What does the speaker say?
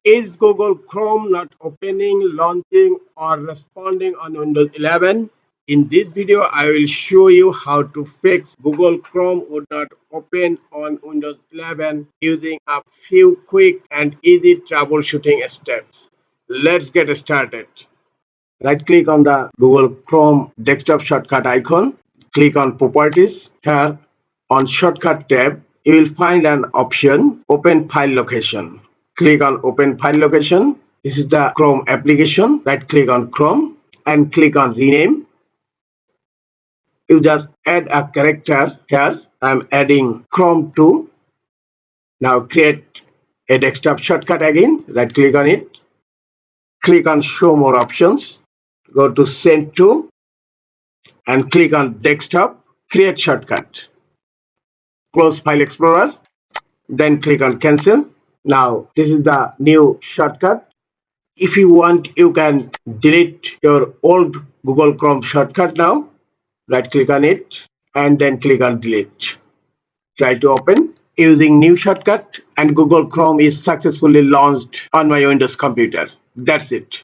Is Google Chrome not opening, launching, or responding on Windows 11? In this video, I will show you how to fix Google Chrome would not open on Windows 11 using a few quick and easy troubleshooting steps. Let's get started. Right click on the Google Chrome desktop shortcut icon. Click on Properties. Here on Shortcut tab, you will find an option Open File Location. Click on Open File Location. This is the Chrome application. Right click on Chrome and click on Rename. You just add a character here. I'm adding Chrome 2. Now create a desktop shortcut again. Right click on it. Click on Show More Options. Go to Send To and click on Desktop. Create shortcut. Close File Explorer. Then click on Cancel. Now this is the new shortcut. If you want, you can delete your old Google Chrome shortcut now. Right click on it and then click on Delete. Try to open using new shortcut and Google Chrome is successfully launched on my Windows computer. That's it.